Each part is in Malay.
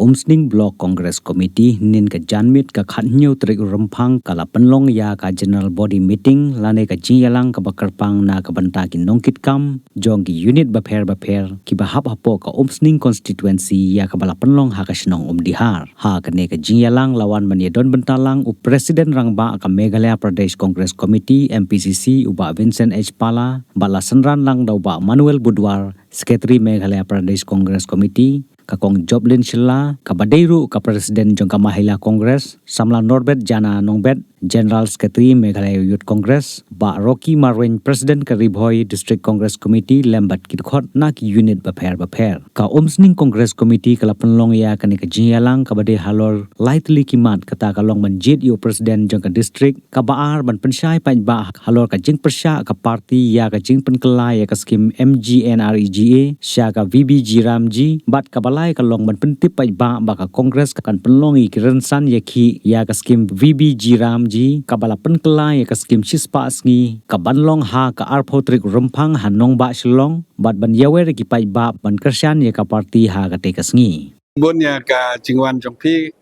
Umsning Block Congress Committee nin ka janmit ka khatnyu trik rempang kala penlong ya ka general body meeting lane ka jingyalang ka bakarpang na ka banta ki nongkit kam jong ki unit baper ki bahap hapo ka Umsning constituency ya ka bala penlong ha ka shnong umdihar ha ka ne ka jingyalang lawan maniadon bentalang u president rangba ka Meghalaya Pradesh Congress Committee MPCC uba Vincent H Pala bala senran lang daw ba Manuel Budwar Secretary Meghalaya Pradesh Congress Committee kakong Joblin Shilla, kabadeiru ka Presiden jong Kamahila Congress, Samla Norbert Jana Nongbet, General Secretary Meghalaya Youth Congress, Ba Rocky Marwin President ka Ribhoy District Congress Committee lembat kidkhot na ki unit baper. Ka Umsning Congress Committee kala penlong ya kani ka jinyalang kabade halor lightly kimat kata kalong manjit yu President jong ka district ka baar ban pensyai pa ba halor ka jing persya ka party ya ka jing penkelai ya ka skim MGNREGA sya ka VBG Ramji bat ka balai kalong ban pentip pa ba ka Congress kan penlongi kirensan ya ki ya ka skim VBG Ramji ka bala penkelai ya ka skim Chispa Sngi ka banlong ha ka arpotrik rempang hanong ba shilong bat ban yawer ki pa ba ban kersyan ya ka party ha ka te ka sngi Bunya ka jingwan jongpi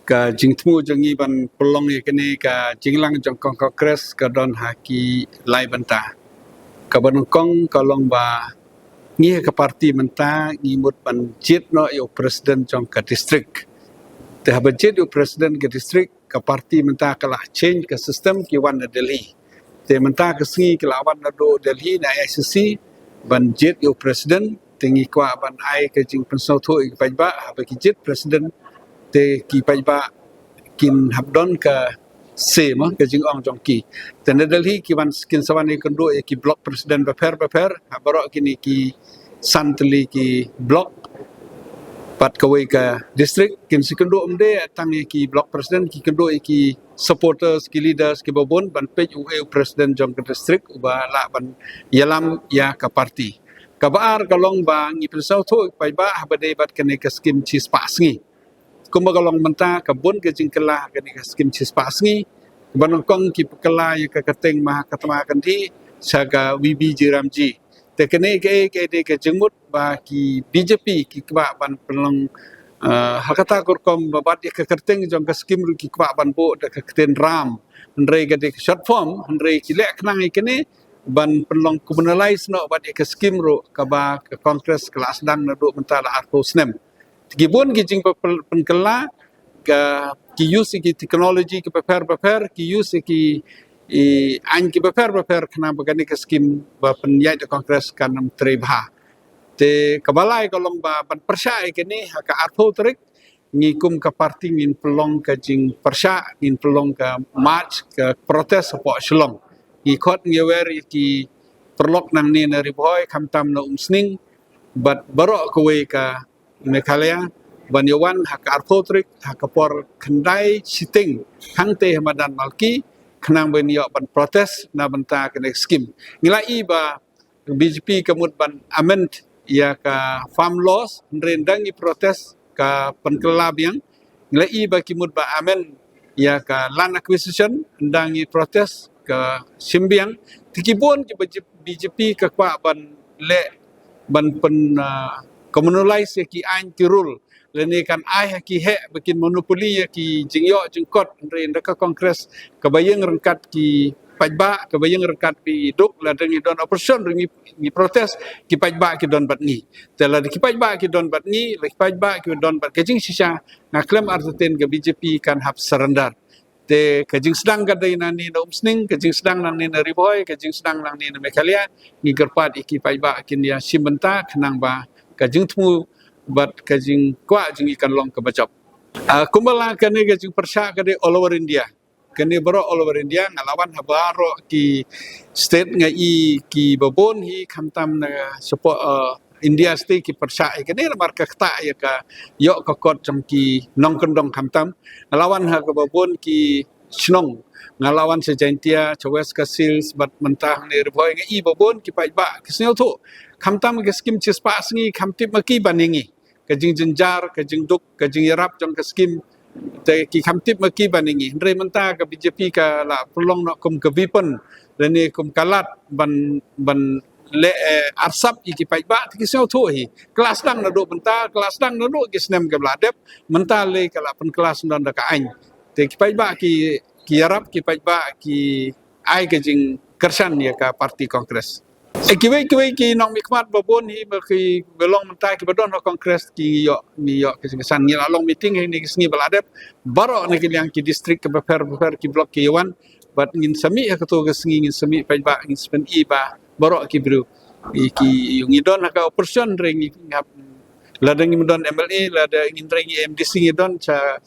ka jingtmu jongi ban pelong ye kene ka jinglang jong Congress ka don haki lai banta ka banongkong kalong ba ngi ka parti menta ngimut ban jit no yo president jong ka district te ha budget yo president ka district ka parti menta kalah change ka sistem ki wan na Delhi te menta ka sngi ka lawan na do Delhi na ICC ban jit yo president tengi kwa ban ai ke jing pensau thu i pajba ha ki jit president te ki pajba kin habdon ka se ma ke jing ong jong ki te ne Delhi ki ban skin sawan ni kondo e ki block president baper ha baro kini ki santli ki block pat ka wei ka district kin sikondo umde tang ki block president ki kondo e ki supporters ki leaders ki babon ban pej u president jong ka district uba la ban yalam ya ka parti kabar kalong bang ngi pensau thu pai ba habade bat kene ka skim chis pasngi kuma kalong menta kabun ke jingkela kene ka skim chis pasngi banongkong ki pekela ya ka kateng mah katama kanthi saga VB Jiramji te kene ke de ke jengmut ba ki BJP ki kwa ban pelong hakata korkom babat ya ka kateng jong ka skim ru ki kwa ban bo da ka keten ram ndre ga de short form ndre ki lek nang kene ban penlong communalize no bat ke skim ro ka ba ke congress kelas dang na do mentala arto snem gibon gi jing penkela ka ki use ki technology ki paper ki use ki an ki paper kana bagani ke skim ba penyai de congress kanam trebha te kabalai kolong ba ban persya ke ni ka arto trik ngikum ka party ngin pelong ka jing persya ngin pelong ka march ka protes po shlong ikot ngewer ki perlok nang ni na Ribhoy kamtam na Umsning bat baro kowe ka Meghalaya ban yawan hak arpotrik hak por kendai siting hangte hamadan malki kenang ben yo ban protes na benta kene skim ngilai ba BJP kemut ban amend ya ka farm laws nrendangi protes ka penkelab yang ngilai ba kimut ba amend ya ka land acquisition ndangi protes ke simbiang tikibon ki BJP ke kwa ban le ban pen communalize ki ain ki rule leni kan ai ki he bikin monopoli ki jingyo jingkot ren ka kongres ke bayeng rengkat ki pajba ke bayeng rengkat pi duk la dengi don operation ringi protes ki pajba ki don bat ni tela ki pajba ki don bat ni le pajba ki don bat kejing sisa na klaim arten ke BJP kan hap surrender te kajing sedang kadai nani na Umsning kajing sedang nani na Ribhoy kajing sedang nani na Meghalaya ni gerpat iki paiba kin ya simbenta kenang ba kajing temu bat kajing kwa jing ikan long ke bacop kumbala kane kajing persya kade all over India kane baro all over India ngalawan habaro ki state ngai ki babon hi khamtam na support India state ki persya kane marka kta ya ka yo ka kot jam ki nong kendong khamtam ngalawan ha ka babon ki snong ngalawan sejantia chawes ka sils bat mentah ni Ribhoy ngai babon ki paiba kisnyo thu khamtam ke skim Chispa Sngi khamtip maki baningi kajing jenjar kajing duk kajing yarap jong ka skim te ki khamtip maki baningi ndre menta ka BJP ka la pelong no kum ke vipen rene kum kalat ban le arsap iki pai ba ki seu thu hi kelas dang na do benta kelas dang na do ki snem ke bladep menta le kala pen kelas dan da ka ain te ki pai ba ki arab ki pai ba ki ai ke jing kersan ya ka parti kongres kiwei ki nong mikmat babon hi ba ki belong menta ki badon kongres ki yo ki san ni long meeting ni ki sngi bladep baro ne ki yang ki district ke beper ki blok ki wan bat ngin sami ya ketua ke sngi ngin sami pai ba ngin spen i ba baro ki bru ki yung idon ka operation ring ngap la deng idon MLA la da ngin ring MDC idon cha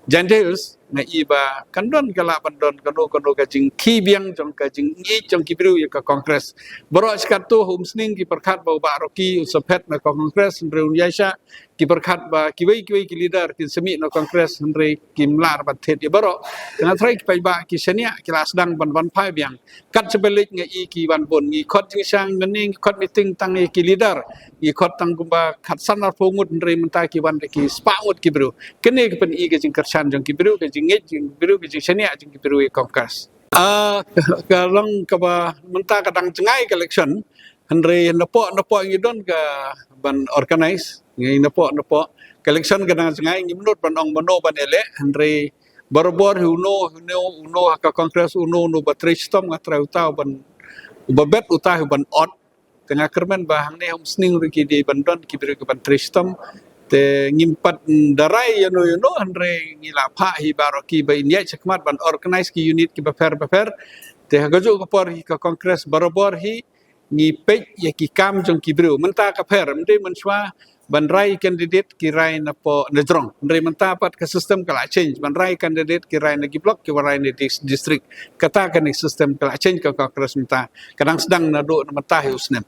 jandeus na iba kandon kala bandon kano ka jing ki biang jong ka jing ngi jong ki bru ya ka kongres baro skatu homsning ki perkhat ba ba roki usapet na kongres reun yaisha ki perkhat ba ki wei ki leader ki semi na kongres andre ki mlar ba thet ya baro na trai ki pai ba ki senia ki las dang ban phai biang kat sebelik ngi ki wan bon ngi khot jing sang ning khot meeting tang ki leader ngi khot tang kumba khat sanar pongut andre menta ki wan ki spaut ki bru kene ki pen i ke jing kersan jong ki bru ke ngej biru ke senia jing biru kongkas kalong ka ba menta kadang cengai election andre napo ngidon ka ban organize ngai napo election kadang cengai ngimnut ban ong mono ban ele andre barbor uno ka kongres uno no batristom ngatra utau ban ubabet utah ban ot tengah kermen bahang ne hom sning riki di bandon ki biru ke ban tristom te ngimpat darai yano andre ngila pha hi baroki ba india chakmat ban organize ki unit ki befer te hagajo ko por hi ka kongres barobor hi ngi pej ya ki kam jong ki bru menta ka pher mde menswa ban rai candidate ki rai na po nedrong andre menta pat ka system kala change ban rai candidate ki rai na ki block ki rai na district kata kan sistem kala change ka kongres menta kadang sedang na do menta hi usnem